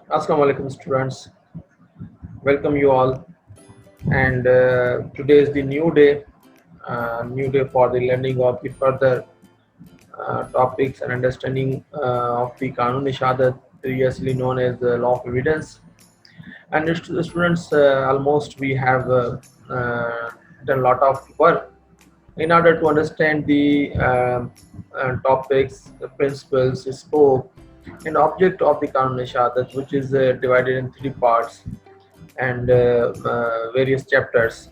Assalamu alaikum students, welcome you all, and today is the new day for the learning of the further topics and understanding of the Kanun Shahadat, previously known as the law of evidence. And students, almost we have done a lot of work in order to understand the topics, the principles, the scope, and object of the Kanun Shahadat, which is divided in three parts and various chapters.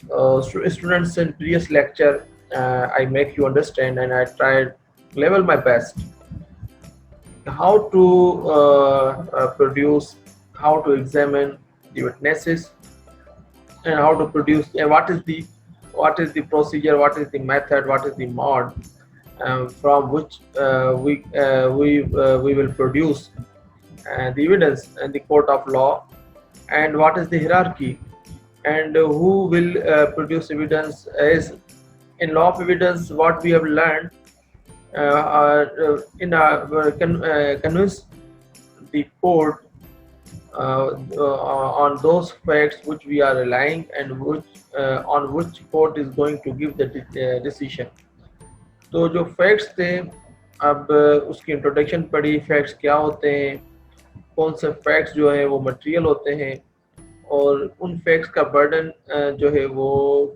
Students, in previous lecture, I make you understand and I tried level my best how to produce, how to examine the witnesses, and how to produce, and what is the procedure, what is the method, what is the mode from which we will produce the evidence in the court of law, and what is the hierarchy, and who will produce evidence is in law of evidence. What we have learned in convince the court on those facts which we are relying, and which on which court is going to give the decision. तो जो facts थे, अब उसकी introduction पढ़ी, facts क्या होते हैं, कौन से फैक्ट्स जो है वो मटेरियल होते हैं, और उन फैक्ट्स का बर्डन जो है वो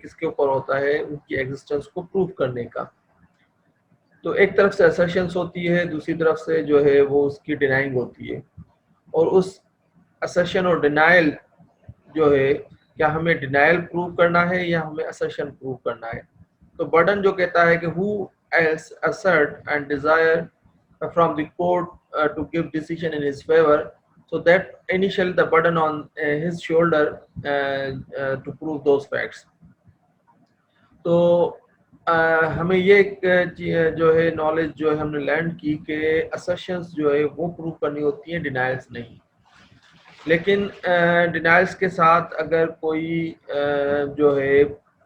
किसके ऊपर होता है, उनकी एग्जिस्टेंस को प्रूव करने का। तो एक तरफ से असर्शंस होती है, दूसरी तरफ से जो है वो उसकी डिनाइंग होती है, और उस असर्शन और डिनाइल जो है, क्या हमें डिनाइल प्रूव करना है या हमें असर्शन प्रूव करना है। तो बर्डन जो कहता है कि who else assert and desire from the court to give decision in his favor, so that initially the burden on his shoulder to prove those facts. तो हमें ये जो है नॉलेज जो है हमने लर्न की कि असर्शंस जो है वो प्रूव करनी होती है, डिनाइल्स नहीं। लेकिन डिनाइल्स के साथ अगर कोई जो है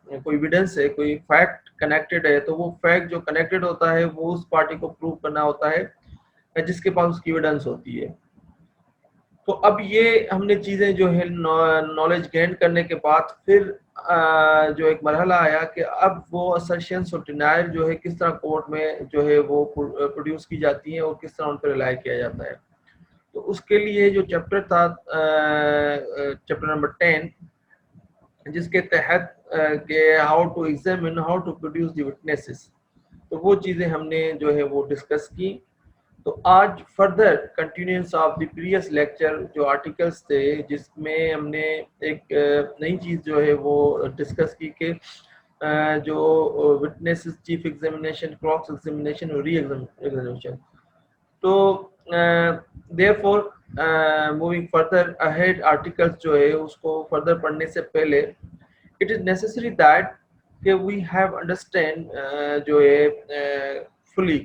कोई एविडेंस है, कोई फैक्ट कनेक्टेड है, तो वो फैक्ट जो कनेक्टेड होता है वो उस पार्टी को प्रूव करना होता है जिसके पास उसकी एविडेंस होती है। तो अब ये हमने चीज़ें जो है नॉलेज गेन करने के बाद फिर जो एक मरहला आया कि अब वो असर्शंस और डिनायल जो है किस तरह कोर्ट में जो है वो प्रोड्यूस की जाती हैं और किस तरह उन पर रिलाई किया जाता है। तो उसके लिए जो चैप्टर था, चैप्टर नंबर 10, जिसके तहत के how to examine, how to produce the witnesses, तो वो चीज़ें हमने जो है वो डिस्कस की। तो आज further continuous of the previous lecture जो आर्टिकल्स थे, जिसमें हमने एक नई चीज़ जो है वो डिस्कस की कि जो witnesses, chief examination, cross examination और री एग्जामिनेशन। तो therefore moving further ahead, articles जो है उसको फर्दर पढ़ने से पहले इट इज़ नेसेसरी दैट कि वी हैव अंडरस्टैंड जो है fully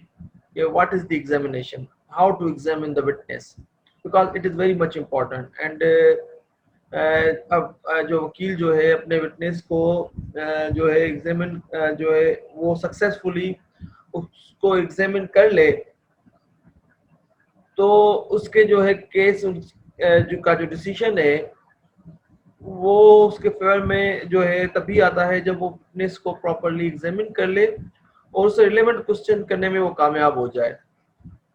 what is the examination, how to examine the witness, because it is very much important. And अब जो वकील जो है अपने विटनेस को जो है एग्जामिन जो है वो सक्सेसफुली उसको एग्जामिन कर ले, तो उसके जो है केस जो का जो डिसीजन है वो उसके फेवर में जो है तभी आता है जब वो विटनेस को प्रॉपरली एग्जामिन कर ले और उससे रिलेवेंट क्वेश्चन करने में वो कामयाब हो जाए।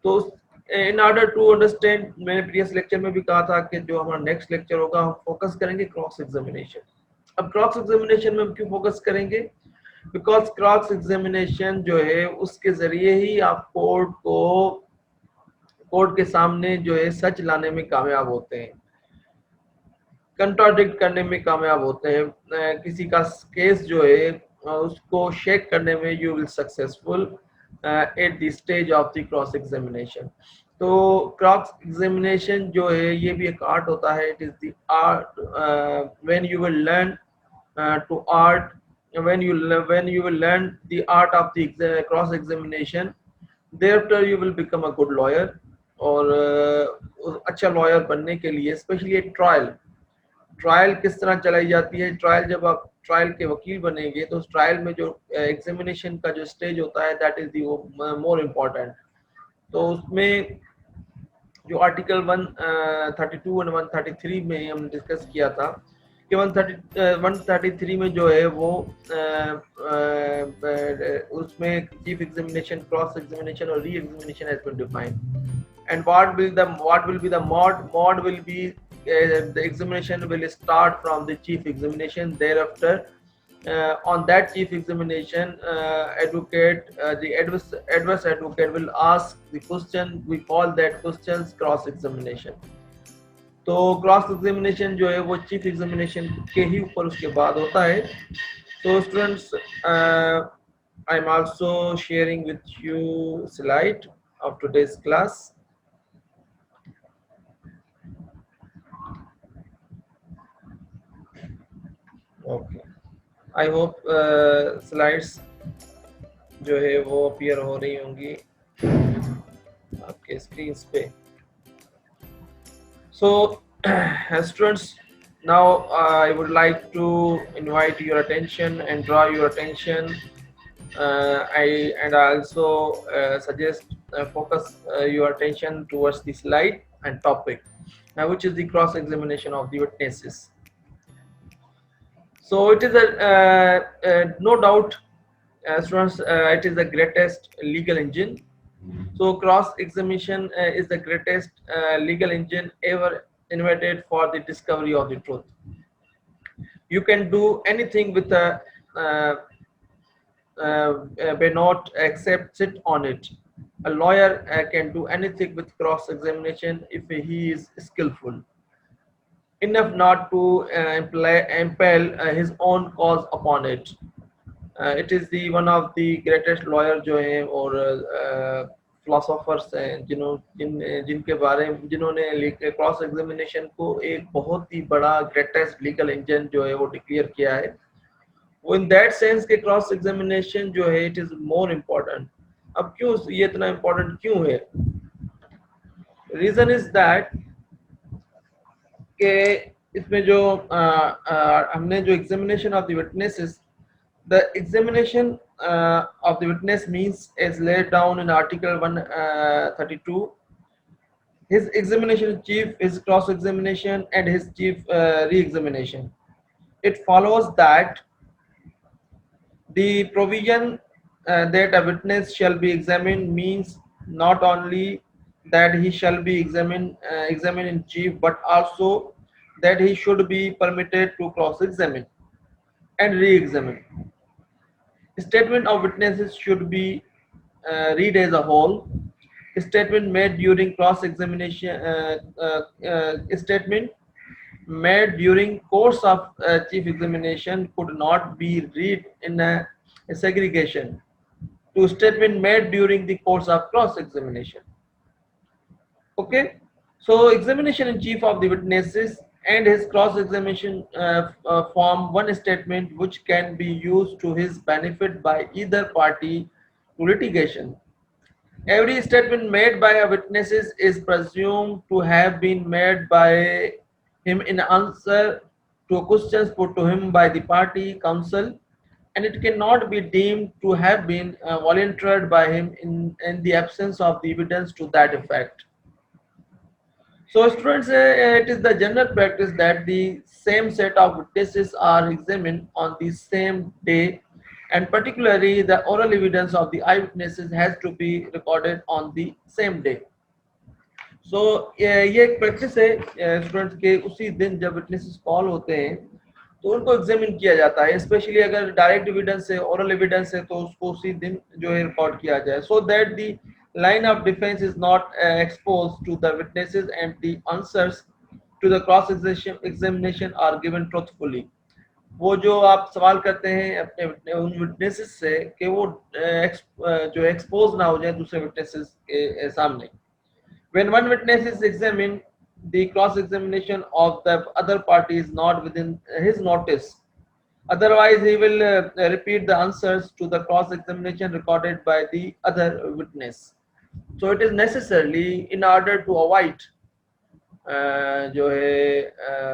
तो इन ऑर्डर टू अंडरस्टैंड, मैंने प्रीवियस लेक्चर में भी कहा था कि जो हमारा नेक्स्ट लेक्चर होगा हम फोकस करेंगे क्रॉस एग्जामिनेशन। अब क्रॉस एग्जामिनेशन में हम क्यों फोकस करेंगे? बिकॉज क्रॉस एग्जामिनेशन जो है उसके जरिए ही आप कोर्ट के सामने जो है सच लाने में कामयाब होते हैं, कंट्राडिक्ट करने में कामयाब होते हैं, किसी का केस जो है उसको शेक करने में you will successful at the stage of the cross examination. तो क्रॉस एग्जामिनेशन जो है ये भी एक आर्ट होता है। It is the art when you will learn to art, when you will learn the art of the cross examination, thereafter you will become a good lawyer। और अच्छा लॉयर बनने के लिए स्पेशली ट्रायल किस तरह चलाई जाती है, ट्रायल जब आप ट्रायल के वकील बनेंगे तो उस ट्रायल में जो एग्जामिनेशन का जो स्टेज होता है that is the more important. तो उसमें जो आर्टिकल 132 एंड 133 में हम डिस्कस किया था कि 133 में जो है वो उसमें चीफ एग्जामिनेशन, क्रॉस एग्जामिनेशन और re examination has been defined. And what will be the mod will be the examination will start from the chief examination. Thereafter on that chief examination, the adverse advocate will ask the question. We call that questions cross examination. तो cross examination जो है वो chief examination के ही ऊपर उसके बाद होता है. तो students, I am also sharing with you slide of today's class. Okay, I hope slides जो है वो अपीयर हो रही होंगी आपके स्क्रीन पे. So students, now I would like to invite your attention and draw your attention. I also suggest focus your attention towards the slide and topic, which is the cross examination of the witnesses. So it is no doubt, students, it is the greatest legal engine. So cross examination is the greatest legal engine ever invented for the discovery of the truth. You can do anything with a may not accept sit on it. A lawyer can do anything with cross examination if he is skillful enough not to impel his own cause upon it. It is the one of the greatest lawyer जो हैं और philosophers हैं जिनके बारे में जिन्होंने cross examination को एक बहुत ही बड़ा ग्रेटेस्ट लीगल इंजन जो है वो डिक्लेयर किया है. वो इन दैट सेंस के क्रॉस एग्जामिनेशन जो है इट इज मोर इम्पोर्टेंट. अब क्यों ये इतना इम्पोर्टेंट क्यों है? रीजन इज दैट के इसमें जो हमने जो examination of the witnesses, the examination of the witness means is laid down in article 132. His examination in chief, his cross examination and his chief re-examination. It follows that the provision that a witness shall be examined means not only that he shall be examined in chief, but also that he should be permitted to cross examine and re-examine. Statement of witnesses should be read as a whole. Statement made during cross examination, statement made during course of chief examination could not be read in a segregation to statement made during the course of cross examination. Okay, so examination in chief of the witnesses and his cross examination form one statement which can be used to his benefit by either party to litigation. Every statement made by a witness is presumed to have been made by him in answer to questions put to him by the party counsel, and it cannot be deemed to have been volunteered by him in the absence of the evidence to that effect. So students, it is the general practice that the same set of witnesses are examined on the same day, and particularly the oral evidence of the eyewitnesses has to be recorded on the same day. So ये एक practice है students के, उसी दिन जब witnesses call होते हैं तो उनको एग्जामिन किया जाता है. स्पेशली अगर डायरेक्ट एविडेंस है, ओरल एविडेंस है, तो उसको उसी दिन जो है रिकॉर्ड किया जाए, so that the line of defense is not exposed to the witnesses and the answers to the cross examination are given truthfully. वो जो आप सवाल करते हैं अपने उन विटनेसेस से कि वो जो एक्सपोज ना हो जाए दूसरे विटनेसेस के सामने. When one witness is examined, the cross examination of the other party is not within his notice. Otherwise, he will repeat the answers to the cross examination recorded by the other witness. So it is necessarily in order to avoid जो है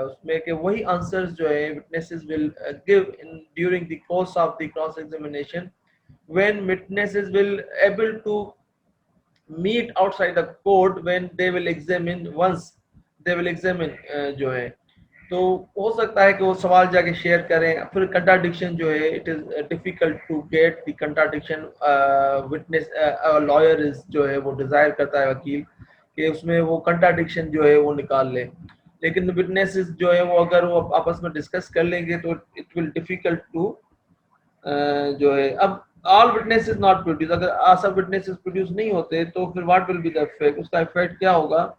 उसमें कि वही answers जो है witnesses will give in during the course of the cross examination, when witnesses will able to meet outside the court when they will examine once they will examine जो है तो हो सकता है कि वो सवाल जाके शेयर करें फिर कंट्राडिक्शन जो है it is difficult to get the contradiction witness lawyer is जो है वो डिजायर करता है वकील कि उसमें वो कंट्राडिक्शन जो है वो निकाल ले लेकिन विटनेसेस जो है वो अगर वो आपस में डिस्कस कर लेंगे तो इट विल डिफिकल्ट टू जो है अब ऑल विटनेसेस नॉट प्रोड्यूस अगर सब विटनेसेस प्रोड्यूस नहीं होते तो फिर what will be the effect उसका इफेक्ट क्या होगा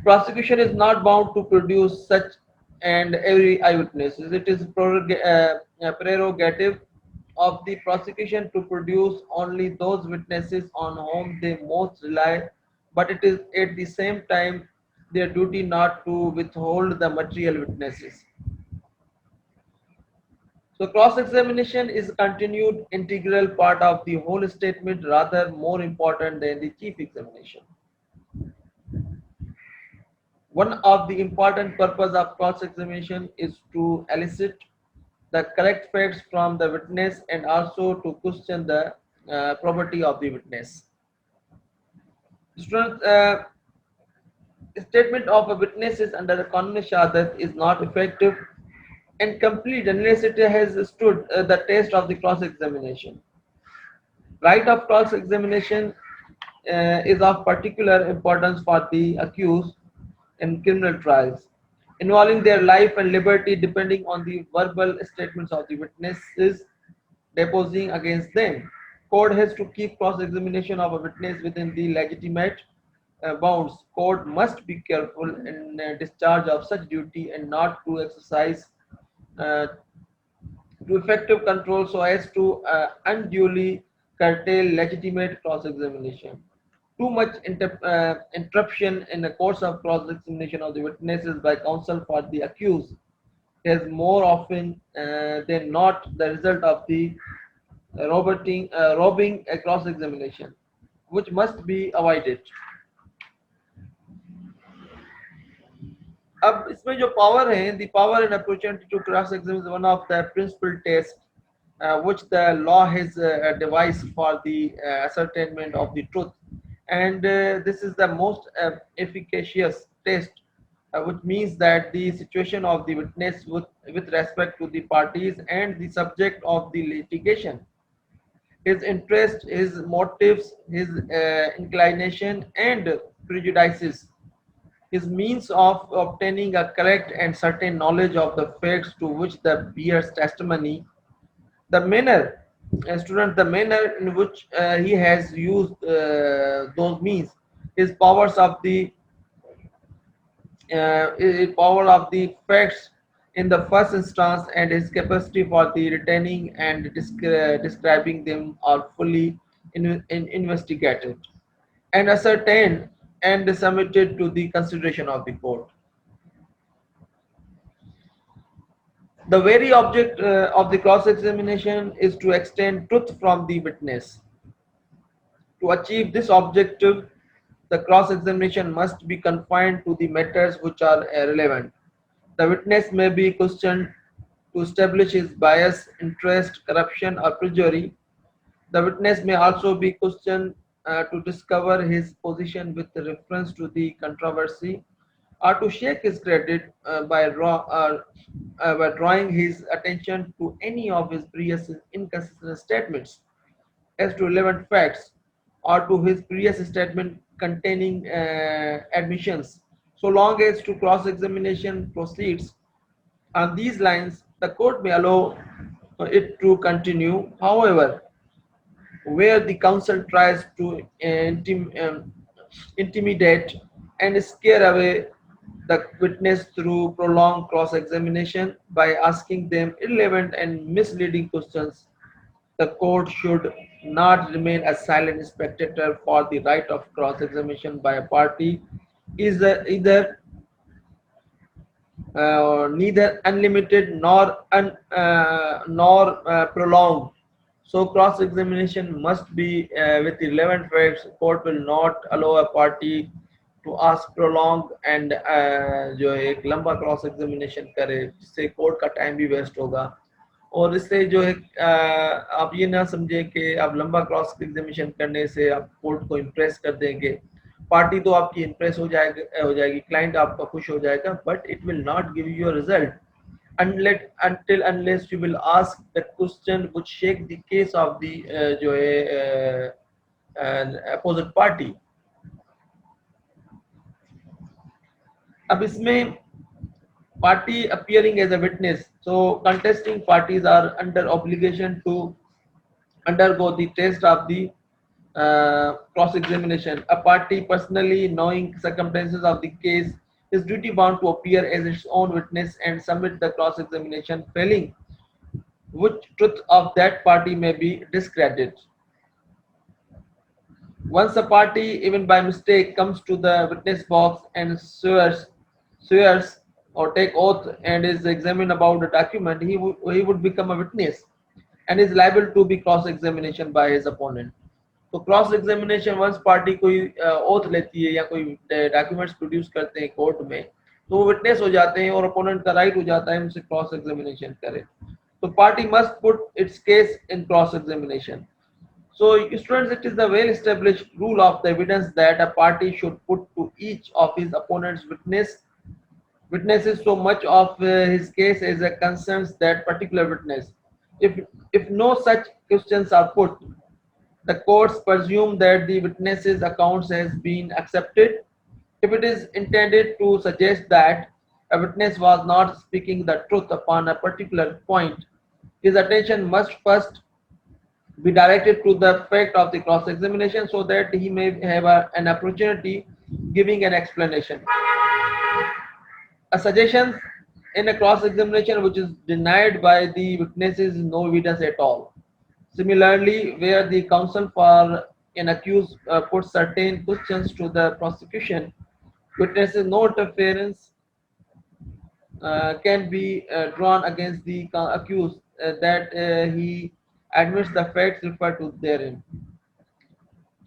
prosecution is not bound to produce such and every eyewitness. It is prerogative of the prosecution to produce only those witnesses on whom they most rely, but it is at the same time their duty not to withhold the material witnesses. So cross-examination is a continued integral part of the whole statement, rather more important than the chief examination. One of the important purposes of cross-examination is to elicit the correct facts from the witness and also to question the property of the witness. Students, statement of a witness is under the Qanun Shahadat is not effective and complete unless it has stood the test of the cross-examination. Right of cross-examination is of particular importance for the accused in criminal trials, involving their life and liberty depending on the verbal statements of the witnesses deposing against them. Court has to keep cross-examination of a witness within the legitimate bounds. Court must be careful in discharge of such duty and not to exercise uh, to effective control so as to unduly curtail legitimate cross-examination. Too much interruption in the course of cross-examination of the witnesses by counsel for the accused is more often than not the result of the robbing a cross-examination, which must be avoided. अब इसमें जो power है the power and opportunity to cross examine is one of the principal tests which the law has devised for the ascertainment of the truth and this is the most efficacious test which means that the situation of the witness with respect to the parties and the subject of the litigation, his interest, his motives, his inclination and prejudices, his means of obtaining a correct and certain knowledge of the facts to which the bears testimony, the manner, student, the manner in which he has used those means, his powers of the power of the facts in the first instance and his capacity for the retaining and describing them are fully investigated and ascertained and submitted to the consideration of the court. The very object of the cross-examination is to extend truth from the witness. To achieve this objective, the cross-examination must be confined to the matters which are relevant. The witness may be questioned to establish his bias, interest, corruption, or perjury. The witness may also be questioned to discover his position with reference to the controversy or to shake his credit by drawing his attention to any of his previous inconsistent statements as to relevant facts or to his previous statement containing admissions. So long as to cross-examination proceeds on these lines, the court may allow it to continue. However, where the counsel tries to intimidate and scare away the witness through prolonged cross-examination by asking them irrelevant and misleading questions, the court should not remain a silent spectator for the right of cross-examination by a party is either neither unlimited nor prolonged. So cross-examination must be with relevant facts. Court will not allow a party to ask prolonged and जो है एक लंबा cross examination करे जिससे court का time भी waste होगा और इससे जो है आप ये ना समझे कि आप लंबा क्रॉस एग्जामिनेशन करने से आप कोर्ट को इम्प्रेस कर देंगे। पार्टी तो आपकी इम्प्रेस हो जाएगी, क्लाइंट आपका खुश हो जाएगा, but it will not give you a result unless you will ask the question which shake the case of the जो है opposite party। अब इसमें party appearing as a witness, so contesting parties are under obligation to undergo the test of the cross examination. A party personally knowing circumstances of the case is duty bound to appear as its own witness and submit the cross examination, failing which truth of that party may be discredited. Once a party, even by mistake, comes to the witness box and swears or take oath and is examined about the document, he would become a witness and is liable to be cross-examination by his opponent. तो cross examination once party कोई oath लेती है या कोई documents produce करते हैं court में, तो वो विटनेस हो जाते हैं और अपोनेंट का राइट हो जाता है उनसे क्रॉस एग्जामिनेशन करे। तो party must put it's case in cross examination. So, students, it is the well-established rule of the evidence that a party should put to each of his opponent's witnesses so much of his case as a concerns that particular witness. If if no such questions are put, the courts presume that the witness's accounts has been accepted. If it is intended to suggest that a witness was not speaking the truth upon a particular point, his attention must first be directed to the fact of the cross examination so that he may have an opportunity giving an explanation. A suggestion in a cross examination which is denied by the witnesses is no evidence at all. Similarly, where the counsel for an accused puts certain questions to the prosecution, witnesses no interference can be drawn against the accused that he admits the facts referred to therein.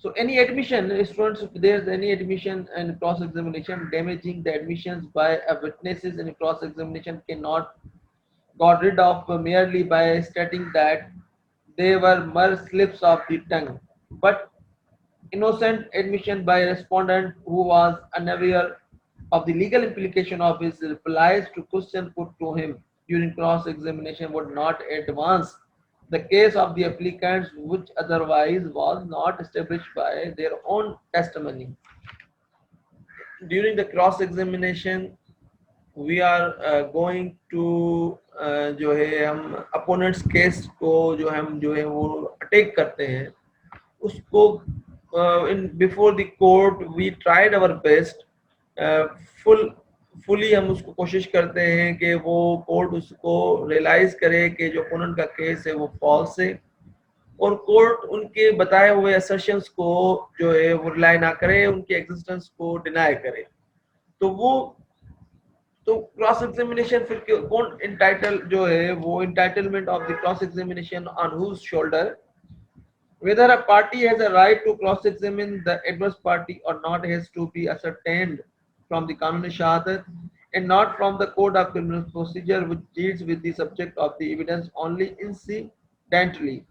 So any admission, students, if there's any admission and cross-examination, damaging the admissions by a witnesses in cross-examination cannot got rid of merely by stating that they were mere slips of the tongue, but innocent admission by a respondent who was unaware of the legal implication of his replies to question put to him during cross-examination would not advance the case of the applicants which otherwise was not established by their own testimony. During the cross-examination, we are going to जो है हम opponents case को जो हम जो है वो attack करते हैं उसको in before the court we tried our best full fully हम उसको कोशिश करते हैं कि वो कोर्ट उसको रियलाइज करे कि जो अपोनेंट का केस है वो फॉल्स है और कोर्ट उनके बताए हुए असर्शंस को जो है वो रिलाई ना करे, उनके एग्जिस्टेंस को डिनाई करे। तो वो तो क्रॉस एग्जामिनेशन फिर कौन इंटाइटल जो है वो entitlement of the cross examination on whose shoulder, whether a party has a right to cross examine the adverse party or not has to be ascertained from the Qanun Shahadat and not from the code of criminal procedure which deals with the subject of the evidence only incidentally.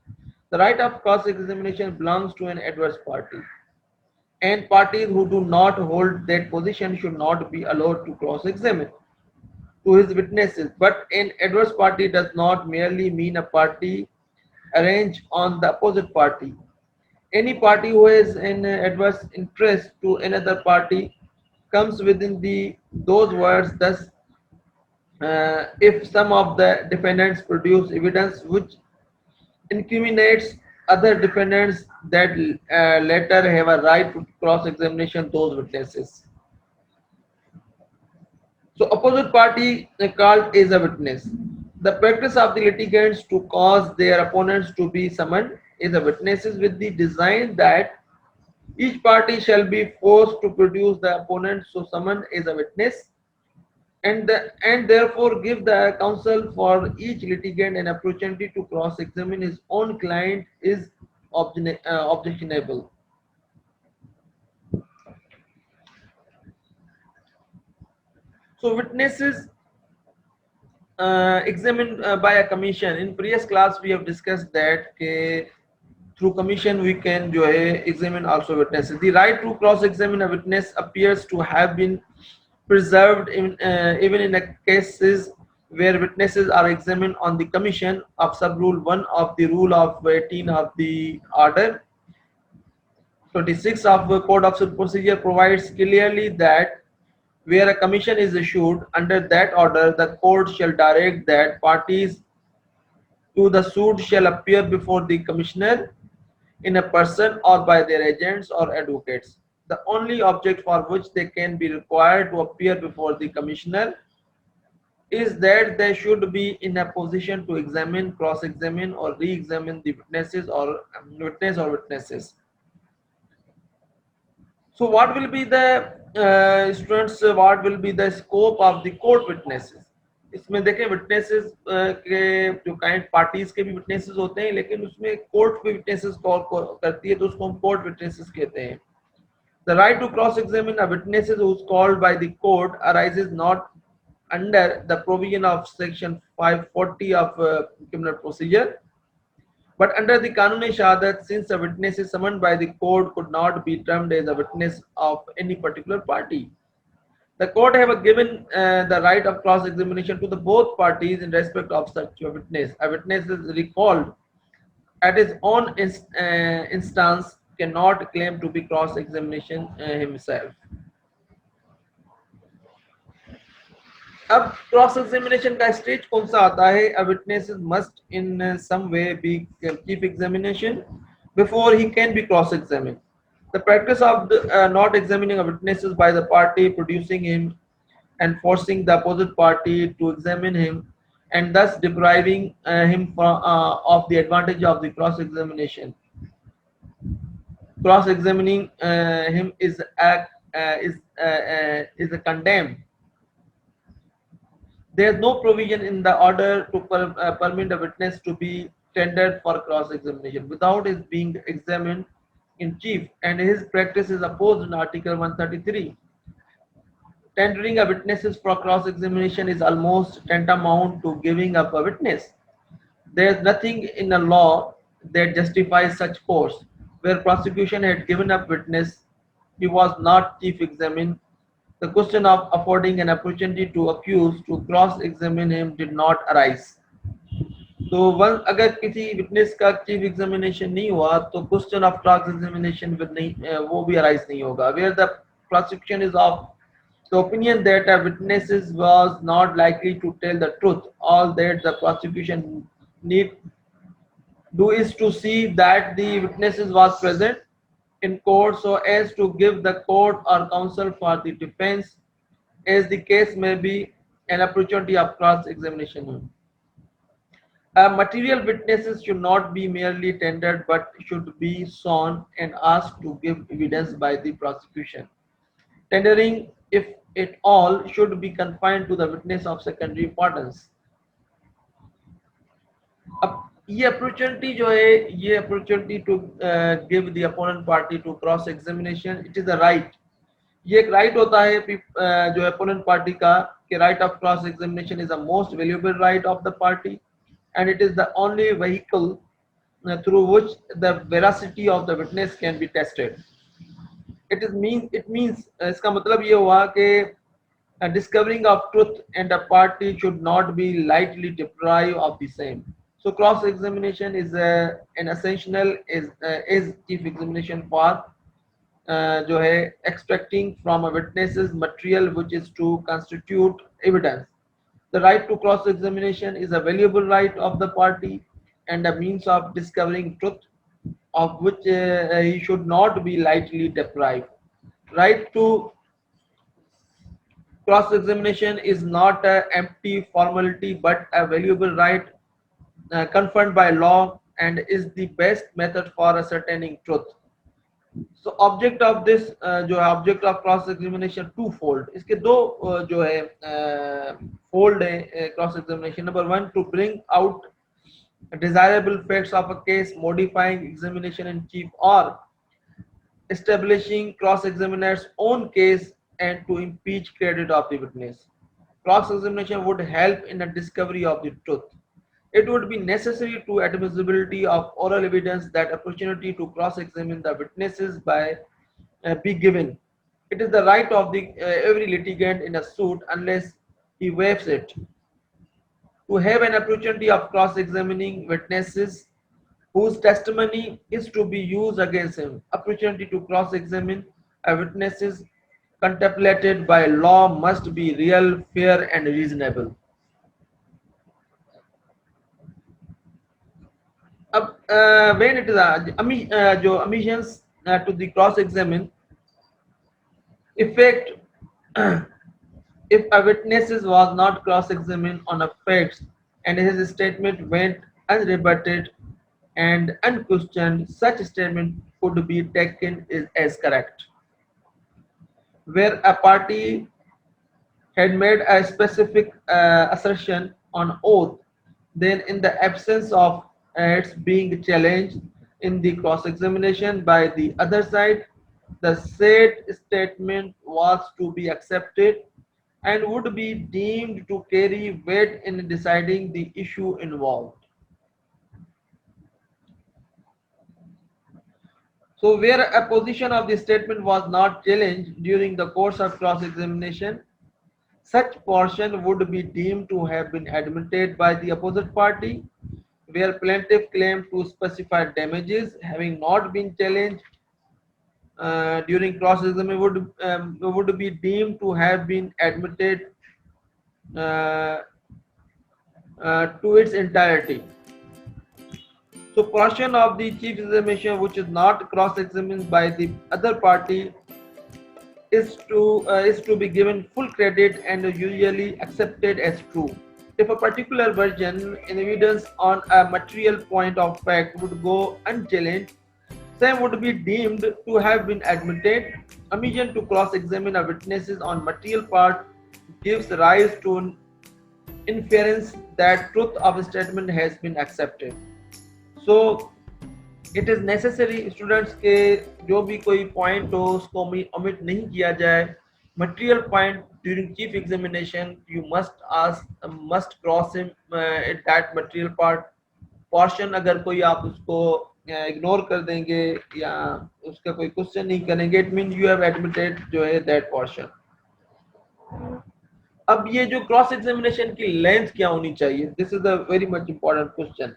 The right of cross examination belongs to an adverse party, and parties who do not hold that position should not be allowed to cross examine to his witnesses. But an adverse party does not merely mean a party arranged on the opposite party. Any party who has an adverse interest to another party comes within those words. Thus, if some of the defendants produce evidence which incriminates other defendants, that latter have a right to cross-examination those witnesses. So opposite party called is a witness. The practice of the litigants to cause their opponents to be summoned is a witnesses with the design that each party shall be forced to produce the opponent so summoned is a witness and therefore give the counsel for each litigant an opportunity to cross-examine his own client is objectionable. So witnesses examined by a commission. In previous class we have discussed that through commission we can जो है examine also witnesses. The right to cross examine a witness appears to have been preserved even in cases where witnesses are examined on the commission of sub rule 1 of the rule of 18 of the order 26 of the code of civil procedure provides clearly that where a commission is issued under that order, the court shall direct that parties to the suit shall appear before the commissioner in a person or by their agents or advocates. The only object for which they can be required to appear before the commissioner is that they should be in a position to examine, cross-examine, or re-examine the witnesses or witnesses. So what will be the students, what will be the scope of the court witnesses? इसमें देखें witnesses के जो kind parties के भी witnesses होते हैं, लेकिन उसमें court भी witnesses कॉल करती है, तो उसको हम court witnesses कहते हैं. The right to cross-examine a witness who is called by the court arises not under the provision of section 540 of criminal procedure, but under the Kanun-e Shahadat, since a witness is summoned by the court could not be termed as a witness of any particular party. The court have given the right of cross-examination to the both parties in respect of such a witness. A witness is recalled at his own instance cannot claim to be cross-examination himself. अब cross examination का stage कौन सा आता है? A witness must in some way be chief examination before he can be cross-examined. The practice of not examining a witness by the party producing him and forcing the opposite party to examine him and thus depriving him of the advantage of the cross-examination. Cross-examining him is a condemned. There is no provision in the order to permit a witness to be tendered for cross-examination without his being examined in chief, and his practice is opposed in Article 133. Tendering a witnesses for cross-examination is almost tantamount to giving up a witness. There is nothing in the law that justifies such course. Where prosecution had given up witness, he was not chief examined. The question of affording an opportunity to accused to cross-examine him did not arise. तो one अगर किसी witness का chief examination नहीं हुआ तो question of cross examination नहीं वो भी अराइज नहीं होगा. Where the prosecution is of the opinion that a witness was not likely to tell the truth, all that the prosecution need do is to see that the witnesses was present in court so as to give the court or counsel for the defense, as the case may be, an opportunity of cross-examination. Material witnesses should not be merely tendered but should be sworn and asked to give evidence by the prosecution. Tendering, if at all, should be confined to the witness of secondary importance. अब ये opportunity जो है, ये opportunity to give the opponent party to cross examination, it is a right. ये एक right होता है जो अपोनेंट पार्टी का कि right of cross examination is the most valuable right of the party and it is the only vehicle through which the veracity of the witness can be tested. It means इसका मतलब ये हुआ कि discovering of truth and a party should not be lightly deprived of the same. So cross examination is an essential is chief examination for जो है extracting from a witness's material which is to constitute evidence. The right to cross-examination is a valuable right of the party and a means of discovering truth of which he should not be lightly deprived. Right to cross-examination is not an empty formality but a valuable right conferred by law and is the best method for ascertaining truth. So object of this जो है object of cross examination twofold. इसके दो जो है fold है cross examination. Number one, to bring out desirable facts of a case, modifying examination in chief or establishing cross examiner's own case and to impeach credit of the witness. cross-examination would help in the discovery of the truth. It would be necessary to admissibility of oral evidence that opportunity to cross-examine the witnesses by be given. It is the right of the every litigant in a suit unless he waives it to have an opportunity of cross-examining witnesses whose testimony is to be used against him. Opportunity to cross-examine a witnesses contemplated by law must be real, fair and reasonable. अब when it is जो omissions to the cross examine effect if a witness was not cross examined on a facts and his statement went unrebutted and unquestioned, such statement could be taken as correct. Where a party had made a specific assertion on oath, then in the absence of its being challenged in the cross-examination by the other side, the said statement was to be accepted and would be deemed to carry weight in deciding the issue involved. So where a position of the statement was not challenged during the course of cross-examination, such portion would be deemed to have been admitted by the opposite party, where plaintiff claimed to specify damages having not been challenged during cross-examination would be deemed to have been admitted uh, to its entirety. So portion of the chief examination which is not cross-examined by the other party is to be given full credit and usually accepted as true. If a particular version in evidence on a material point of fact would go unchallenged, same would be deemed to have been admitted. Omission to cross-examine a witnesses on material part gives rise to an inference that truth of statement has been accepted. So it is necessary students के जो भी कोई point हो उसको omit नहीं किया जाए. Material point during chief examination you must cross it that material part portion. अगर कोई आप उसको इग्नोर कर देंगे या उसका कोई क्वेश्चन नहीं करेंगे, it mean you have admitted जो है दैट पोर्शन. अब ये जो क्रॉस एग्जामिनेशन की लेंथ क्या होनी चाहिए, this is a very much important question.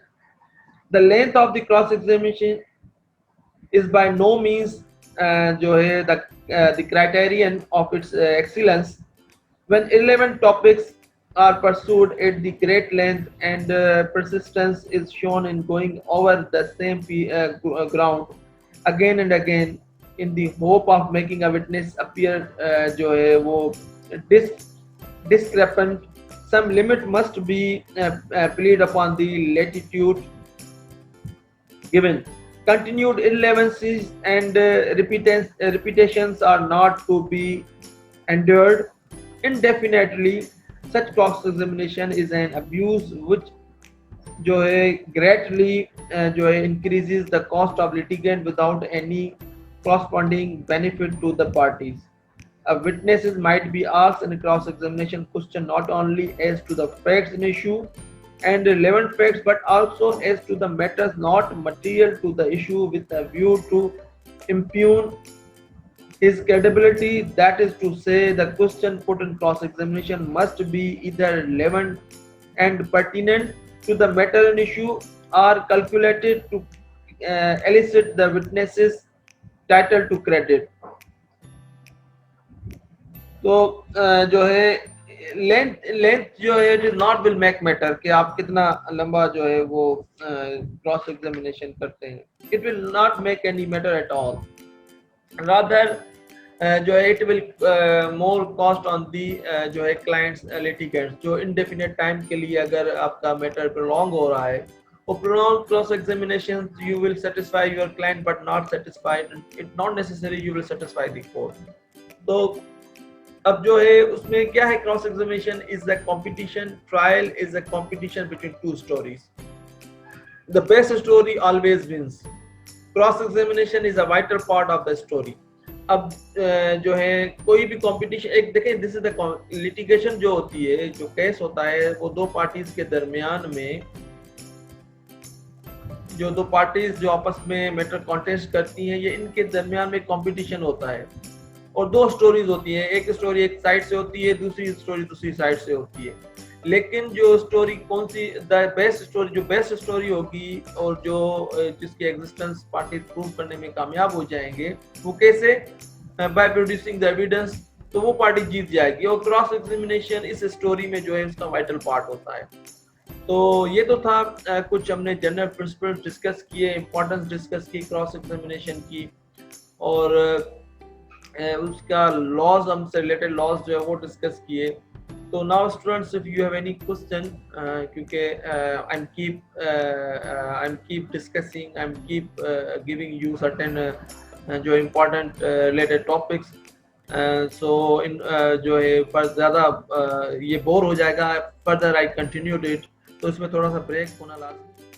The length of the cross examination is by no means जो है the criterion of its excellence. When 11 topics are pursued at the great length and persistence is shown in going over the same ground again and again in the hope of making a witness appear जो है वो discrepant, some limit must be plead upon the latitude given. Continued irrelevancies and repetitions are not to be endured indefinitely. Such cross-examination is an abuse which जो है greatly जो है increases the cost of litigant without any corresponding benefit to the parties. Witnesses might be asked in a cross-examination question not only as to the facts in issue and relevant facts, but also as to the matters not material to the issue with a view to impugn his credibility. That is to say, the question put in cross-examination must be either relevant and pertinent to the matter in issue or calculated to elicit the witness's title to credit. तो जो है length जो है it is not will make matter कि आप कितना लंबा जो है वो क्रॉस एग्जामिनेशन करते हैं. It will not make any matter at all. Rather जो है it will more cost on the जो है क्लाइंट्स लिटिगेंट्स जो इनडेफिनेट टाइम के लिए अगर आपका मैटर प्रोलॉन्ग हो रहा है. For prolonged cross examination you will satisfy your client but not satisfied, it not necessary you will satisfy the court. तो अब जो है उसमें क्या है, cross examination is a competition, trial is a competition between two stories. The best story always wins. Cross examination is a vital part of the story. अब जो है कोई भी कंपटीशन, एक देखें, दिस इज द लिटिगेशन जो होती है, जो केस होता है, वो दो पार्टीज के दरमियान में, जो दो पार्टीज जो आपस में मैटर कॉन्टेस्ट करती हैं, ये इनके दरमियान में कंपटीशन होता है और दो स्टोरीज होती हैं, एक स्टोरी एक साइड से होती है, दूसरी स्टोरी दूसरी साइड से होती है। लेकिन जो स्टोरी कौन सी द बेस्ट स्टोरी, जो बेस्ट स्टोरी होगी और जो जिसकी एग्जिस्टेंस पार्टी प्रूव करने में कामयाब हो जाएंगे, वो कैसे, बाय प्रोड्यूसिंग द एविडेंस, तो वो पार्टी जीत जाएगी। और क्रॉस एग्जामिनेशन इस स्टोरी में जो है उसका वाइटल पार्ट होता है। तो ये तो था कुछ हमने जनरल प्रिंसिपल डिस्कस किए, इंपॉर्टेंस डिस्कस की क्रॉस एग्जामिनेशन की, और उसका लॉज, हमसे रिलेटेड लॉज जो है वो डिस्कस किए। तो now students, if you have any question, क्योंकि I am keep discussing, I am keep giving you certain जो important related topics, so in जो है पर ज़्यादा ये बोर हो जाएगा, फर्दर आई कंटिन्यूड इट, तो इसमें थोड़ा सा ब्रेक होना लाजमी।